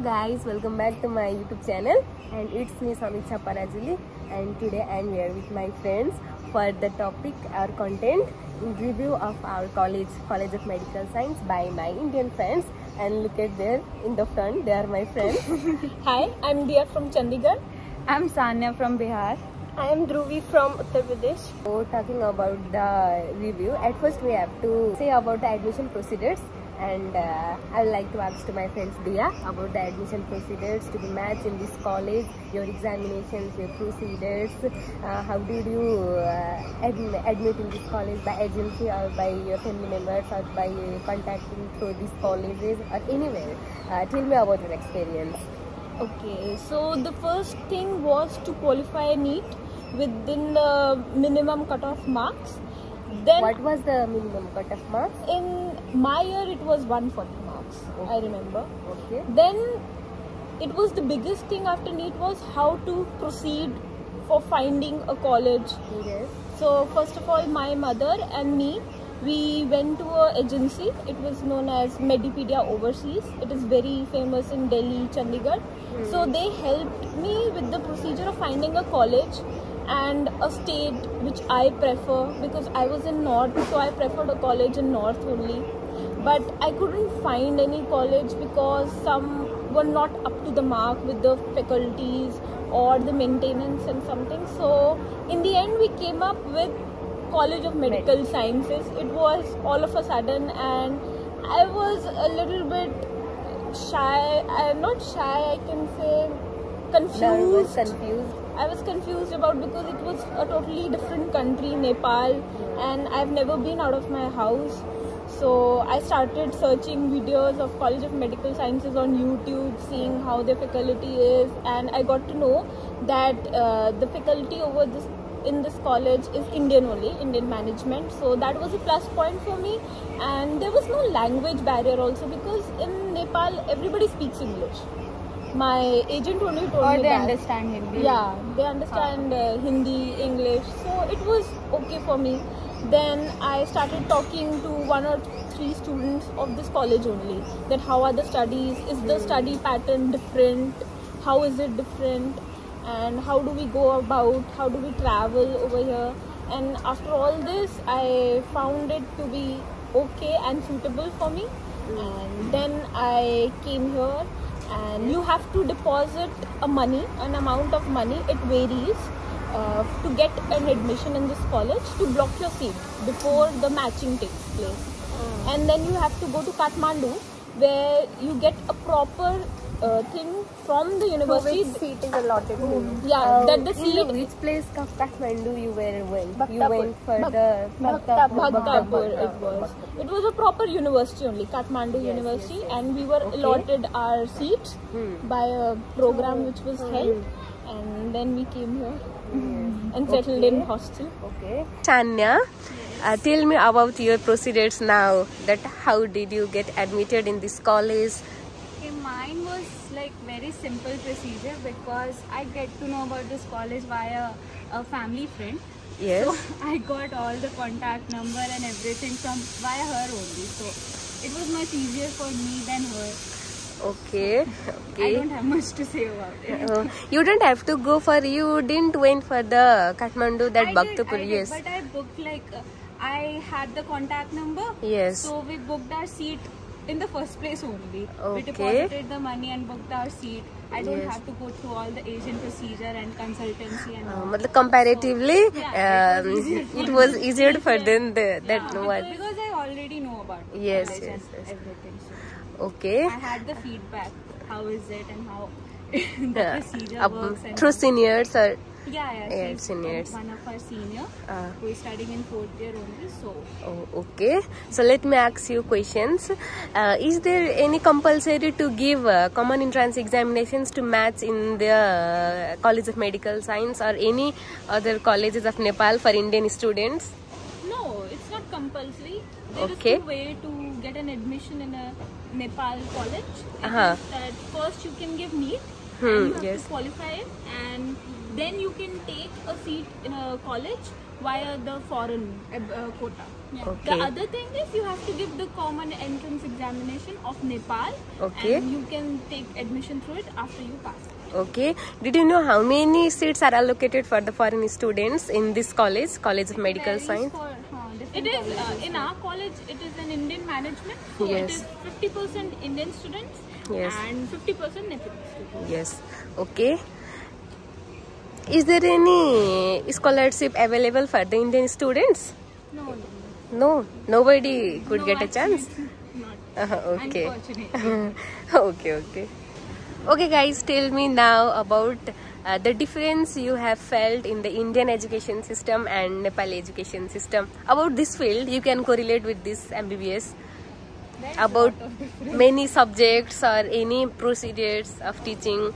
guys, welcome back to my YouTube channel, and it's me Samiksha Parajuli, and today I am here with my friends for the topic or content in review of our College of Medical Science by my Indian friends. And look at there in the front, they are my friends. Hi, I'm Dia from Chandigarh. I'm Sanya from Bihar. I am Dhruvi from Uttar Pradesh. So talking about the review, at first we have to say about the admission procedures. And I would like to ask to my friends Dia about the admission procedures to be matched in this college, your examinations, your procedures. How did you admit in this college, by agency or by your family members or by contacting through these colleges or anywhere? Tell me about your experience. Okay, so the first thing was to qualify NEET within the minimum cutoff marks. Then what was the minimum cutoff marks? In my year it was 140 marks, okay. I remember. Okay. Then it was the biggest thing after NEET was how to proceed for finding a college. Yes. So first of all, my mother and me, we went to an agency. It was known as Medipedia Overseas. It is very famous in Delhi, Chandigarh. So they helped me with the procedure of finding a college and a state which I prefer, because I was in North, so I preferred a college in North only. But I couldn't find any college because some were not up to the mark with the faculties or the maintenance and something. So in the end we came up with College of Medical Sciences. It was all of a sudden, and I was a little bit shy. Not shy, I can say confused. I was confused about, because it was a totally different country, Nepal, and I've never been out of my house. So I started searching videos of College of Medical Sciences on YouTube, seeing how their faculty is, and I got to know that the faculty over in this college is Indian only, Indian management. So that was a plus point for me, and there was no language barrier also, because in Nepal everybody speaks English. My agent only told me they that. understand Hindi. Yeah, they understand Hindi, English, so it was okay for me. Then I started talking to 1 or 3 students of this college only, that how are the studies, is the study pattern different, how is it different, and how do we go about, how do we travel over here. And after all this, I found it to be okay and suitable for me. And then I came here, and you have to deposit an amount of money, it varies, to get an admission in this college, to block your seat before the matching takes place. And then you have to go to Kathmandu, where you get a proper thing from the university. So which seat is allotted to you? Yeah, that the seat. In which place of Kathmandu you went? Bhaktapur. You went for the Bhaktapur. It was a proper university only, Kathmandu University, and we were allotted our seats by a program which was held, and then we came here and settled in hostel. Okay. Sanya, tell me about your procedures now. That how did you get admitted in this college? Okay, mine was like very simple procedure, because I get to know about this college via a family friend. Yes. So I got all the contact number and everything from via her only. So it was much easier for me than her. Okay. I don't have much to say about it. You don't have to go for, you didn't went for the Kathmandu, that Bhaktapur. Yes. But I booked I had the contact number. Yes. So we booked our seat in the first place only. Okay. We deposited the money and booked our seat. I don't have to go through all the agent procedure and consultancy and all. Comparatively, So, it was easier for them that one. Because I already know about the Yes, college yes, and yes. everything. So Okay. I had the feedback. How is it and how the procedure works. And through seniors or yeah, she's seniors. one of our senior who is studying in 4th year only. So okay. So let me ask you questions. Is there any compulsory to give common entrance examinations to match in the College of Medical Science or any other colleges of Nepal for Indian students? no, it's not compulsory. There is Okay. 2 ways to get an admission in a Nepal college. It is that first you can give NEET, and you have yes. to qualify it, and then you can take a seat in a college via the foreign quota. Okay. The other thing is you have to give the common entrance examination of Nepal, Okay. and you can take admission through it after you pass it. Okay. Did you know how many seats are allocated for the foreign students in this college, College of Medical Varies Science? for It different is colleges. in our college. It is an Indian management, so Yes. it is 50% Indian students Yes. and 50% Nepalese students. Yes. Okay. Is there any scholarship available for the Indian students? No. No. Nobody could No, get a actually, chance. Not. Okay. Unfortunately. Okay. Okay, guys, tell me now about the difference you have felt in the Indian education system and Nepali education system. About this field, you can correlate with this MBBS. There's About lot of difference. many subjects or any procedures of teaching.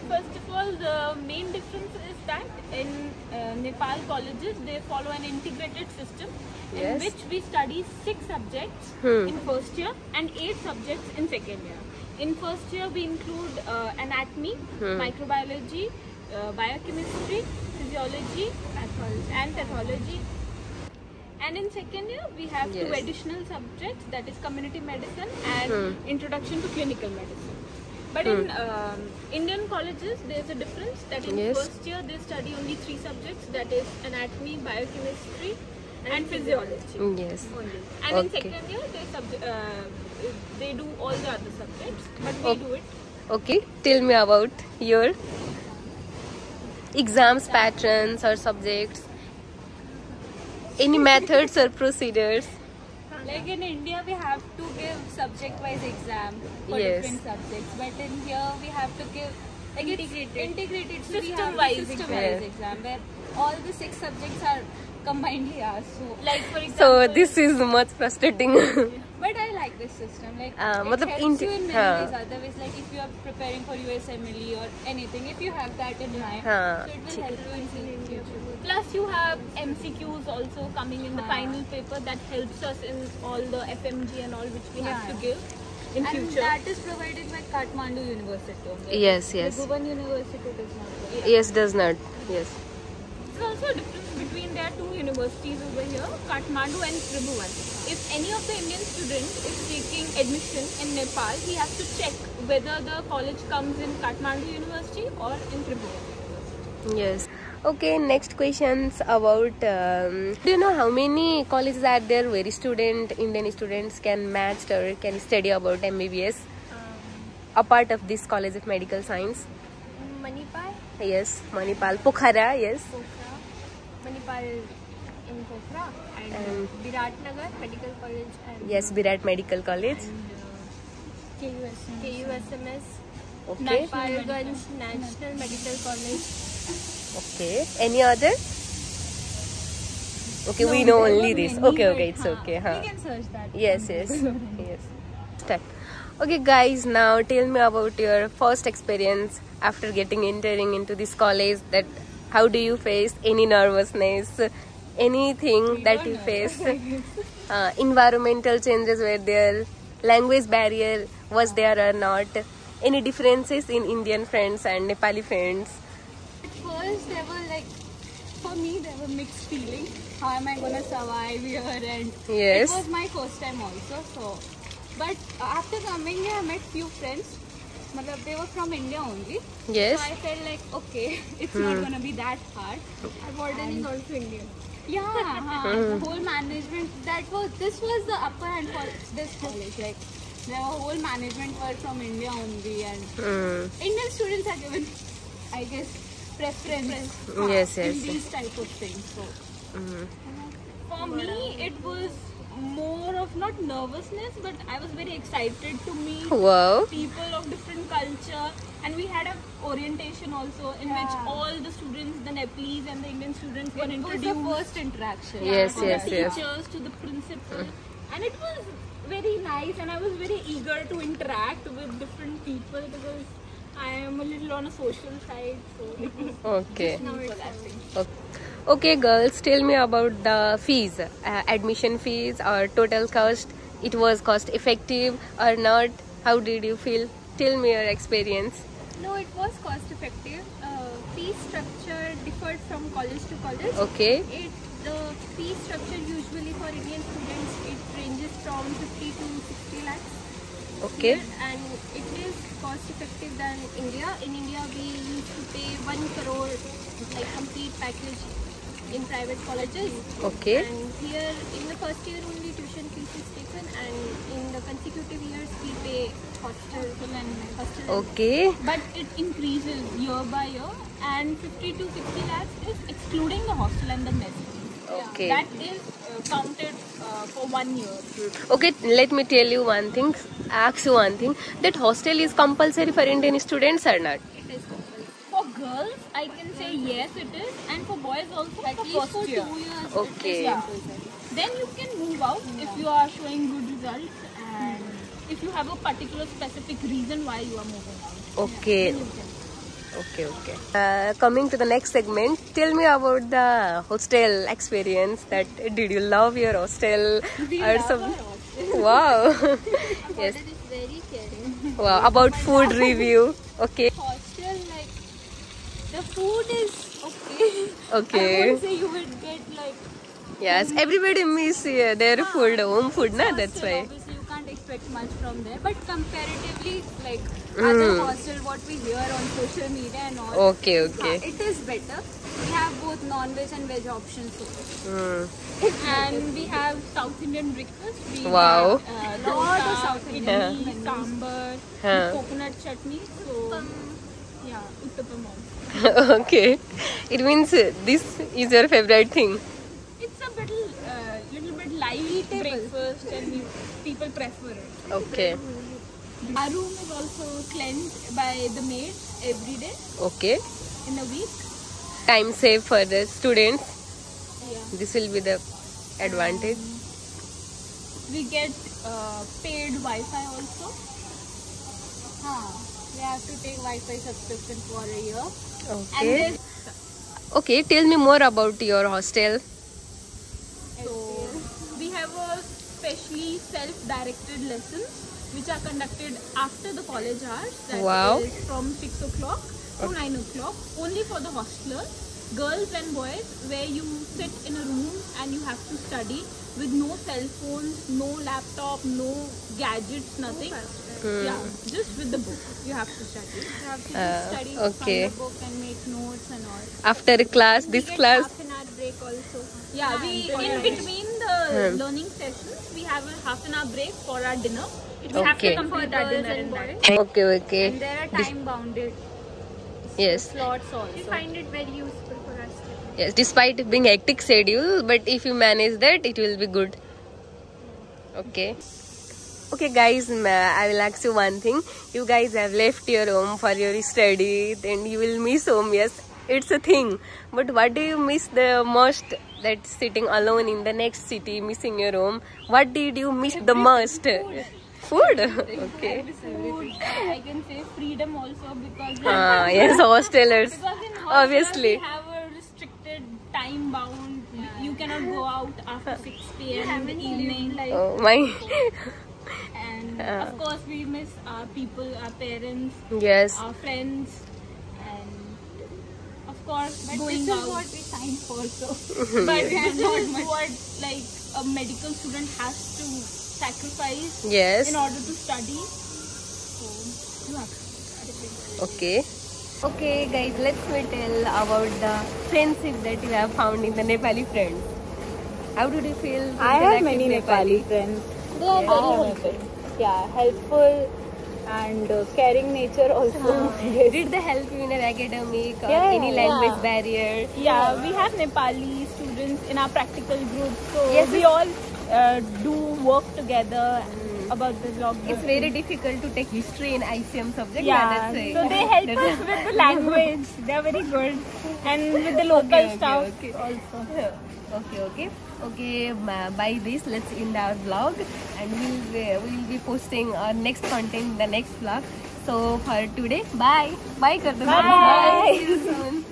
First of all, the main difference is that in Nepal colleges they follow an integrated system Yes. in which we study 6 subjects in first year and 8 subjects in second year. In first year we include anatomy, microbiology, biochemistry, physiology, and pathology. And in second year we have 2 Yes. additional subjects, that is community medicine and introduction to clinical medicine. But in Indian colleges there is a difference that in Yes. first year they study only 3 subjects, that is anatomy, biochemistry and physiology Yes. only. And in Okay. second year they do all the other subjects, but we do it. Okay, tell me about your exams patterns or subjects. Any methods or procedures? Like in India, we have to give subject-wise exam for Yes. different subjects, but in here we have to give like integrated so we have System-wise system-wise exam. exam where all the 6 subjects are combined here. So, Like for example, So this is much frustrating. but I like this system. Like matlab it helps you in many हाँ. ways. Otherwise, like if you are preparing for USMLE or anything, if you have that in mind, हाँ, so it will help you in future. plus you have MCQs also coming in the final paper that helps us in all the FMG and all which we have to give in And future. that is provided by Kathmandu University. only. Yes, yes. The Bhuban University does not. provide. Yes, does not. Yes. There's also a difference between there are 2 universities over here, Kathmandu and Tribhuvan. If any of the Indian student is seeking admission in Nepal, he has to check whether the college comes in Kathmandu University or in Tribhuvan University. Yes. Okay, next questions about do you know how many colleges are there where Indian students can match or can study about MBBS apart of this College of Medical Science? Manipal, Yes, Manipal, Pokhara, yes. Pokhara, Manipal in Pokhara, and And- Viratnagar Medical College, and Yes, Virat Medical College. KUSMS, Okay. Napalganj National Medical College. Okay. Any other? Okay, we know only this. Okay, it's okay. Huh. We can search that. Yes. Yes. Start. Okay, guys. Now tell me about your first experience after entering into this college. That how do you face any nervousness, anything that you face? Environmental changes were there, language barrier was there or not? Any differences in Indian friends and Nepali friends? At first, there were like, for me, there were mixed feelings. How am I gonna survive here? And Yes. it was my first time also. So, but after coming here, I met few friends. Matlab, they were from India only. Yes. So I felt like, okay, it's not gonna be that hard. Our warden is also Indian. Yeah, the whole management. This was the upper hand for this college. Like, the whole management were from India only, and Indian students are given, I guess, preference. Yes, in yes. these type of things. So, For me, it was more of not nervousness, but I was very excited to meet Wow. people of different culture, and we had a orientation also in which all the students, the Nepalese and the Indian students were it was the introduced. first interaction. Yes, From yes, the yes. teachers to the principal, and it was very nice, and I was very eager to interact with different people because I am a little on a social side, so it was Okay. interesting. Okay, girls, tell me about the fees, admission fees or total cost. It was cost effective or not? How did you feel? Tell me your experience. No, it was cost effective. Fee structure differed from college to college. Okay. The fee structure usually for Indian students, it ranges from 50 to 60 lakhs. Okay. Here, and it is cost effective than India. In India, we used to pay 1 crore like complete package in private colleges. Okay. And here in the first year only tuition fees is taken, and in the consecutive years we pay hostel and Okay. But it increases year by year, and 50 to 60 lakhs is excluding the hostel and the mess. Okay. That is counted for 1 year. Okay, let me tell you one thing. Ask you one thing. That hostel is compulsory for Indian students or not? it is compulsory. For girls, I can say yes, it is, and for boys also At for least first for year. 2 years. Okay. It is Yeah. compulsory. Then you can move out if you are showing good results, and if you have a particular specific reason why you are moving out. Okay. Then you can. Okay. Coming to the next segment, tell me about the hostel experience. That did you love your hostel or some? Wow. Yes. It is very caring. Wow. About food review. Okay. Hostel, like the food is okay. I Okay. won't say you would get like Yes. Everybody miss their food, home food, na? That's hostel, why. obviously you can't expect much from there, but comparatively like other hostel what we hear on social media and all, Okay. Okay. it is better. We have both non-veg and veg options over. Mm. And we have South Indian breakfast. We Wow. have Lot of dosa, South Indian idli, menus. sambar, Huh. coconut chutney. So yeah, uttapam also. Okay. It means this is your favorite thing. It's a little bit light breakfast, and people prefer it. Okay. Our room is also cleansed by the maid every day Okay. in a week. Time save for the students. Yeah. This will be the advantage. We get paid Wi-Fi also. We have to take Wi-Fi subscription for a year. Okay. Okay. Tell me more about your hostel. So we have a specially self-directed lessons which are conducted after the college hours. That Wow. is from 6 o'clock to 9 o'clock. Only for the hostelers, girls and boys, where you sit in a room and you have to study with no cell phones, no laptop, no gadgets, nothing. Yeah, just with the book. You have to study. You have to just study okay. from the book and make notes and all. After class, this Get class. half an hour break also. Yeah, we in between the learning sessions, we have a half an hour break for our dinner. We have Okay. to complete our Girls dinner and in that. boys. Okay. Okay. And there are time bounded Yes. slots also. We find it very useful for us. Yes. Despite being hectic schedule, but if you manage that, it will be good. Okay. Okay, guys. I will ask you one thing. You guys have left your home for your study, then you will miss home. Yes, it's a thing. But what do you miss the most? That sitting alone in the next city, missing your home. What did you miss the most? Food. Okay. Food, I can say freedom also because Yes, hostelers. because in hostel Obviously. we have a restricted time bound. You cannot go out after 6 p.m. in the evening. Oh my. And of course we miss our people, our parents, Yes. our friends, and of course But going this is out. what we signed for, so But this is what like a medical student has to sacrifice Yes. in order to study. So you have to. Okay. Okay, guys, let's me tell about the friendship that you have found in the Nepali friends. How did you feel? I have interacting many with Nepali friends. They are very helpful. Yeah, helpful and caring nature also. Yes. Did they help you in an academic or Yeah, any language barrier? Yeah, we have Nepali students in our practical group, so Yes, we all do work together about the geography. It's very difficult to take history in ICM subject. Yeah, That's why. so they help us with the language. They are very good, and with the local stuff okay. also. Okay. By this, let's end our vlog, and we'll be posting our next content in the next vlog. So for today, bye. Bye, Kartuna. Bye. See you soon.